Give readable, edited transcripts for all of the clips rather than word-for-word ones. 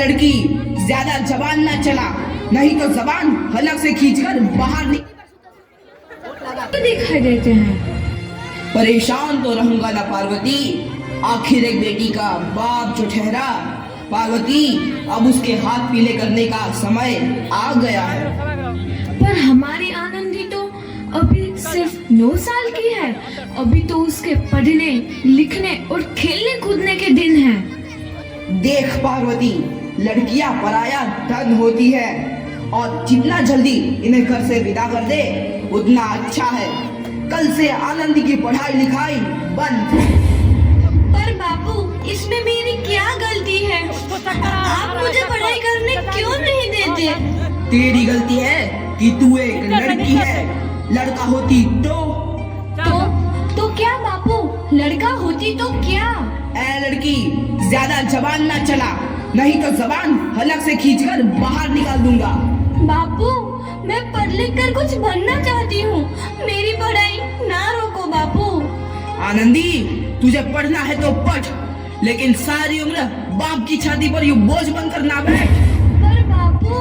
लड़की ज्यादा जबान ना चला, नहीं तो जबान हलक से खींचकर बाहर दिखाई देते हैं। परेशान तो रहूंगा ना पार्वती, आखिर एक बेटी का बाप जो ठहरा। पार्वती, अब उसके हाथ पीले करने का समय आ गया है। पर हमारी आनंदी तो अभी सिर्फ 9 साल की है। अभी तो उसके पढ़ने लिखने और खेलने कूदने के दिन हैं। देख पार्वती, लड़कियां पराया धन होती है और जितना जल्दी इन्हें घर से विदा कर दे उतना अच्छा है। कल से आनंदी की पढ़ाई लिखाई बंद। पर बापू, इसमें मेरी क्या गलती है? आप मुझे पढ़ाई करने क्यों नहीं देते? तेरी गलती है कि तू एक लड़की है। लड़का होती तो क्या बापू? लड़का होती तो क्या? ए लड़की, ज्यादा जबान ना चला, नहीं तो जबान हलक से खींचकर बाहर निकाल दूंगा। बापू, मैं पढ़ लिख कर कुछ बनना चाहती हूँ। मेरी पढ़ाई ना रोको बापू। आनंदी, तुझे पढ़ना है तो पढ़, लेकिन सारी उम्र बाप की छाती पर यूं बोझ बनकर ना बैठ। पर बापू,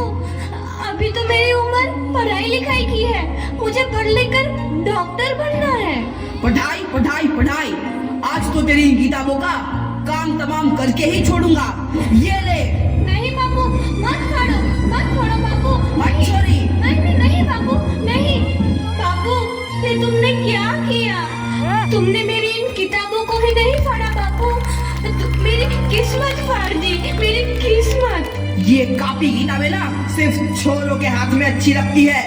अभी तो मेरी उम्र पढ़ाई लिखाई की है। मुझे पढ़ लिख कर डॉक्टर बनना है। पढ़ाई पढ़ाई पढ़ाई, आज तो तेरी इन किताबों का काम तमाम करके ही छोड़ूंगा। ये ले। नहीं बापू, मत छोड़ो बापू। मत छोड़ी। नहीं बापू, नहीं। बापू, ये तुमने क्या किया? तुमने मेरी इन किताबों को ही नहीं फाड़ा बापू, मेरी किस्मत फाड़ दी, मेरी किस्मत। ये कापी किताबें ना सिर्फ छोरों के हाथ में अच्छी लगती है,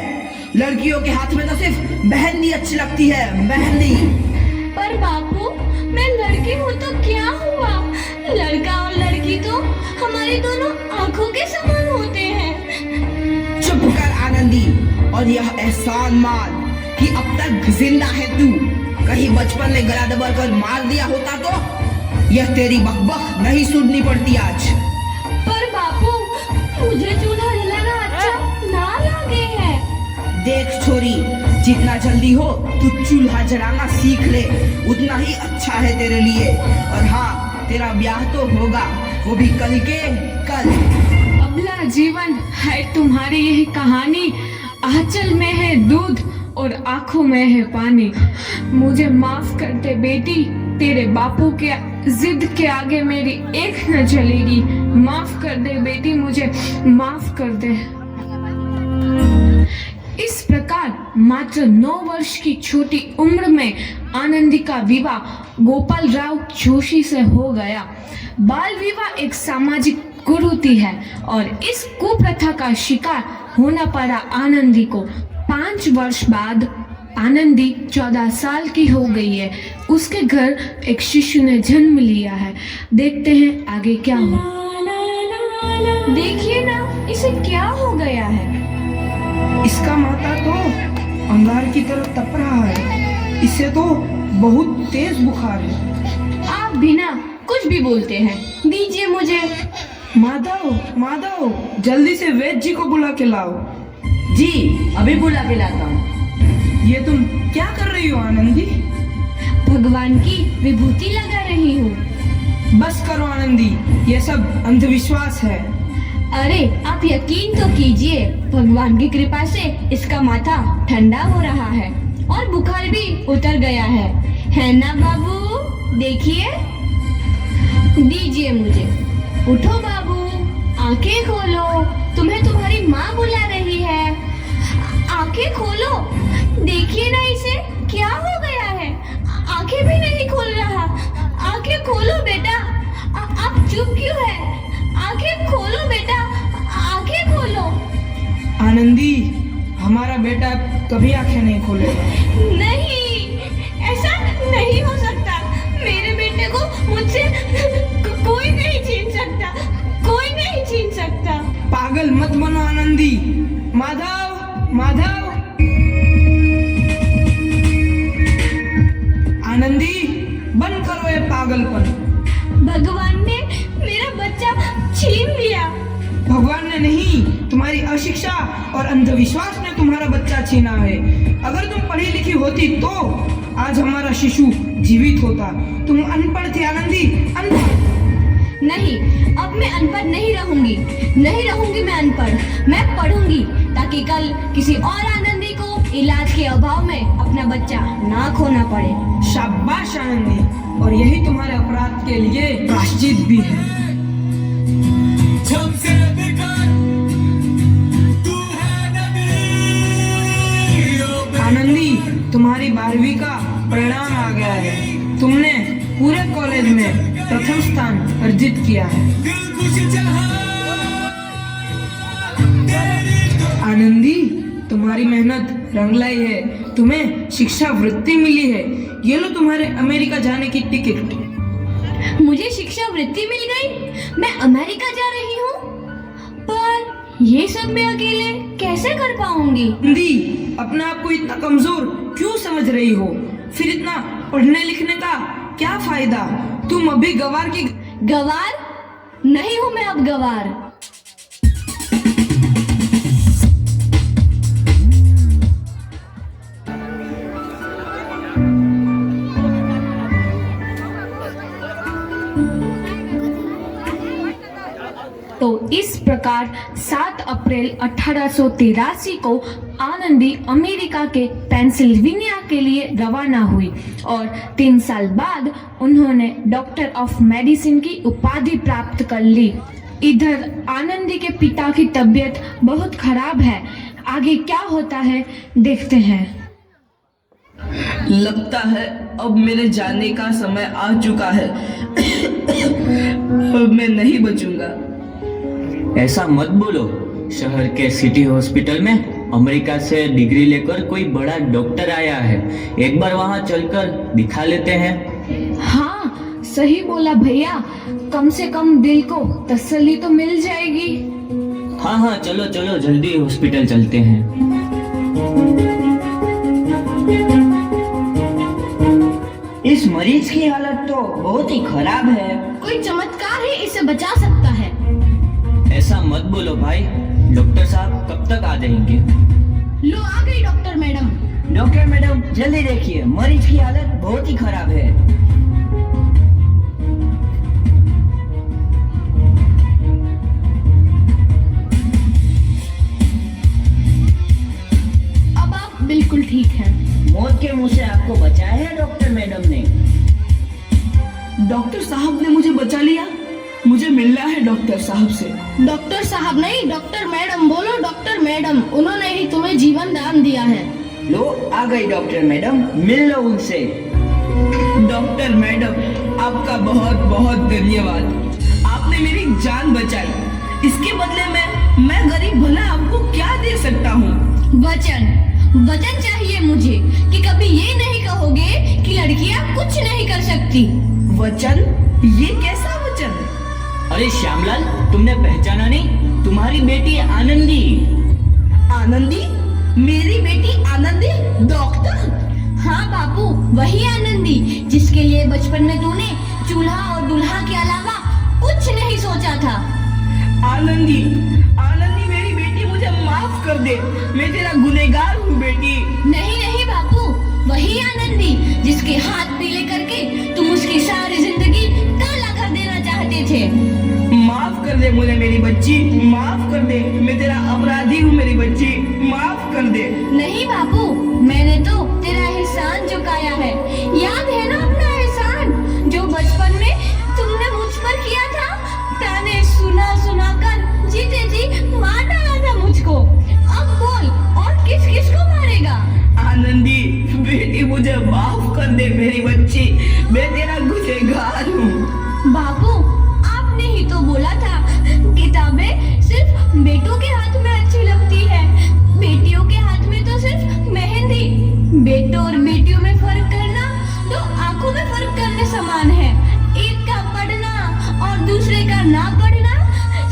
लड़कियों के हाथ में तो सिर्फ मेहंदी अच्छी लगती है, मेहंदी। पर बापू, मैं लड़की हूँ तो क्या हुआ? लड़का और लड़की तो हमारी दोनों आंखों के समान होते हैं। चुप कर आनंदी, और यह एहसान मान कि अब तक जिंदा है तू। कहीं बचपन में गला दबाकर मार दिया होता तो यह तेरी बकबक नहीं सुननी पड़ती आज। पर बापू, मुझे चूल्हा जलाना अच्छा ना लगे है। देख छोरी, जितना जल्दी हो तू चूल्हा जलाना सीख ले, उतना ही अच्छा है तेरे लिए। और हाँ, तेरा ब्याह तो होगा, वो भी कल के कल। अबला जीवन है तुम्हारी यही कहानी। आंचल में है दूध और आंखों में है पानी। मुझे माफ कर दे बेटी, तेरे बापू के जिद के आगे मेरी एक न चलेगी। माफ कर दे बेटी, मुझे माफ कर दे। इस प्रकार मात्र 9 वर्ष की छोटी उम्र में आनंदी का विवाह गोपाल राव जोशी से हो गया। बाल विवाह एक सामाजिक कुरीति है और इस कुप्रथा का शिकार होना पड़ा आनंदी को। 5 वर्ष बाद आनंदी 14 साल की हो गई है। उसके घर एक शिशु ने जन्म लिया है। देखते हैं आगे क्या हो। देखिए ना, इसे क्या हो गया है? इसका माथा तो अंगार की तरफ तप रहा है। इसे तो बहुत तेज बुखार है। आप बिना कुछ भी बोलते हैं, दीजिए मुझे। माधव, जल्दी से वैद्य जी को बुला के लाओ। जी, अभी बुला के लाता हूँ। ये तुम क्या कर रही हो आनंदी? भगवान की विभूति लगा रही हूँ। बस करो आनंदी, ये सब अंधविश्वास है। अरे आप यकीन तो कीजिए, भगवान की कृपा से इसका माथा ठंडा हो रहा है और बुखार भी उतर गया है ना बाबू? देखिए, दीजिए मुझे। उठो बाबू, आंखें खोलो, तुम्हें तुम्हारी माँ बुला रही है। आंखें खोलो, देखिए ना इसे क्या हो गया है। आंखें भी नहीं खोल रहा। आंखें खोलो बेटा। आप चुप क्यों है? आंखें खोलो बेटा, आंखें खोलो। आनंदी, हमारा बेटा कभी आंखें नहीं खोलेगा। नहीं, ऐसा नहीं हो सकता। मेरे बेटे को मुझसे कोई नहीं छीन सकता, कोई नहीं छीन सकता। पागल मत बनो आनंदी। माधव, आनंदी, बंद करो ये पागलपन। भगवान ने मेरा बच्चा छीन लिया। भगवान ने नहीं, तुम्हारी अशिक्षा और अंधविश्वास ने तुम्हारा बच्चा छीना है। अगर तुम पढ़ी लिखी होती तो आज हमारा शिशु जीवित होता। तुम अनपढ़ थी आनंदी, अनपढ़। नहीं, अब मैं अनपढ़ नहीं रहूंगी। नहीं रहूंगी मैं अनपढ़। मैं पढ़ूंगी ताकि कल किसी और आनंदी को इलाज के अभाव में अपना बच्चा ना खोना पड़े। शाबाश आनंदी, और यही तुम्हारे अपराध के लिए प्रायश्चित भी है। आनंदी, तुम्हारी 12वीं का परिणाम आ गया है। तुमने पूरे कॉलेज में प्रथम स्थान अर्जित किया है। आनंदी, तुम्हारी मेहनत रंग लाई है। तुम्हें शिक्षा वृत्ति मिली है। ये लो तुम्हारे अमेरिका जाने की टिकट। मुझे शिक्षा वृत्ति मिल गई। मैं अमेरिका जा रही हूँ, पर ये सब मैं अकेले कैसे कर पाऊंगी? आनंदी, अपने आप को इतना कमजोर क्यों समझ रही हो? फिर इतना पढ़ने लिखने का क्या फायदा? तुम अभी गवार की गवार नहीं हूँ मैं अब गवार। तो इस प्रकार 7 अप्रैल 1883 को आनंदी अमेरिका के पेंसिल्वेनिया के लिए रवाना हुई और 3 साल बाद उन्होंने डॉक्टर ऑफ मेडिसिन की उपाधि प्राप्त कर ली। इधर आनंदी के पिता की तबीयत बहुत खराब है। आगे क्या होता है देखते हैं। लगता है अब मेरे जाने का समय आ चुका है। अब मैं नहीं बचूंगा। ऐसा मत बोलो। शहर के सिटी हॉस्पिटल में अमेरिका से डिग्री लेकर कोई बड़ा डॉक्टर आया है। एक बार वहां चलकर दिखा लेते हैं। हाँ, सही बोला भैया। कम से कम दिल को तसल्ली तो मिल जाएगी। हाँ हाँ, चलो चलो जल्दी हॉस्पिटल चलते हैं। इस मरीज की हालत तो बहुत ही खराब है। कोई चमत्कार ही इसे बचा सकता है। ऐसा मत बोलो भाई। डॉक्टर साहब कब तक आ जाएंगे? लो आ गई डॉक्टर मैडम। डॉक्टर मैडम जल्दी देखिए, मरीज की हालत बहुत ही खराब है। अब आप बिल्कुल ठीक हैं। मौत के मुंह से आपको बचाया है डॉक्टर मैडम ने। डॉक्टर साहब ने मुझे बचा लिया। मुझे मिलना है डॉक्टर साहब से। डॉक्टर साहब नहीं, डॉक्टर मैडम बोलो। डॉक्टर मैडम, उन्होंने ही तुम्हें जीवन दान दिया है। लो आ गई डॉक्टर मैडम, मिल लो उनसे। डॉक्टर मैडम, आपका बहुत बहुत धन्यवाद। आपने मेरी जान बचाई। इसके बदले में मैं गरीब भला आपको क्या दे सकता हूँ? वचन चाहिए मुझे कि कभी ये नहीं कहोगे कि लड़कियां कुछ नहीं कर सकती। वचन? ये कैसा वचन? अरे श्यामलाल, तुमने पहचाना नहीं? तुम्हारी बेटी आनंदी। आनंदी? मेरी बेटी आनंदी? डॉक्टर? हाँ बापू, वही आनंदी जिसके लिए बचपन में तूने चूल्हा और दूल्हा के अलावा कुछ नहीं सोचा था। आनंदी, आनंदी मेरी बेटी, मुझे माफ कर दे। मैं तेरा गुनहगार हूँ बेटी। नहीं नहीं बापू, वही आनंदी जिसके हाथ पीले करके तुम उसकी सारी जिंदगी काला कर देना चाहते थे। माफ कर दे मुझे मेरी बच्ची, माफ कर दे। मैं तेरा अपराधी हूँ मेरी बच्ची, माफ कर दे। नहीं बापू, मैंने तो तेरा एहसान चुकाया है। याद है ना अपना एहसान जो बचपन में तुमने मुझ पर किया था? ताने सुना सुना कर जीते जी मार डाला था मुझको। अब बोल, और किस किस को मारेगा? आनंदी बेटी, मुझे माफ कर दे मेरी बच्ची। मैं तेरा गुनहगार हूँ। बापू, आपने ही तो बोला था किताबें सिर्फ बेटों के हाथ में अच्छी लगती है, बेटियों के हाथ में तो सिर्फ मेहंदी। बेटों और बेटियों में फर्क करना तो आंखों में फर्क करने समान है। एक का पढ़ना और दूसरे का ना पढ़ना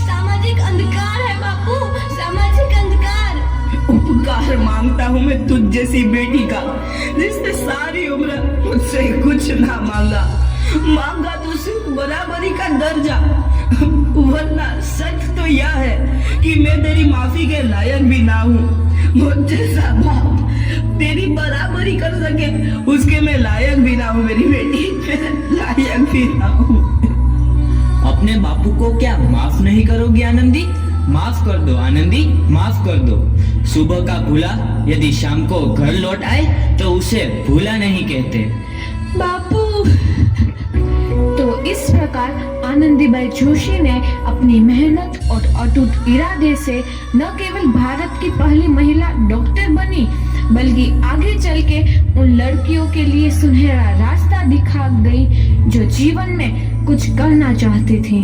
सामाजिक अंधकार है बापू, सामाजिक अंधकार। उपकार मांगता हूँ मैं तुझ जैसी बेटी का, जिसने सारी उम्र मुझसे कुछ ना मांगा तो सिर्फ बराबरी का दर्जा। वरना सच तो यह है कि मैं तेरी माफी के लायक भी ना हूँ। मुझ जैसा बाप तेरी बराबरी कर सके उसके मैं लायक भी ना हूँ मेरी बेटी, मैं लायक भी ना हूँ। अब अपने बापू को क्या माफ नहीं करोगी आनंदी? माफ कर दो आनंदी, माफ कर दो। सुबह का भूला यदि शाम को घर लौट आए तो उसे भूला नहीं कहते। बापू। तो इस प्रकार आनंदीबाई जोशी ने अपनी मेहनत और अटूट इरादे से न केवल भारत की पहली महिला डॉक्टर बनी, बल्कि आगे चल के उन लड़कियों के लिए सुनहरा रास्ता दिखा गई जो जीवन में कुछ करना चाहती थी।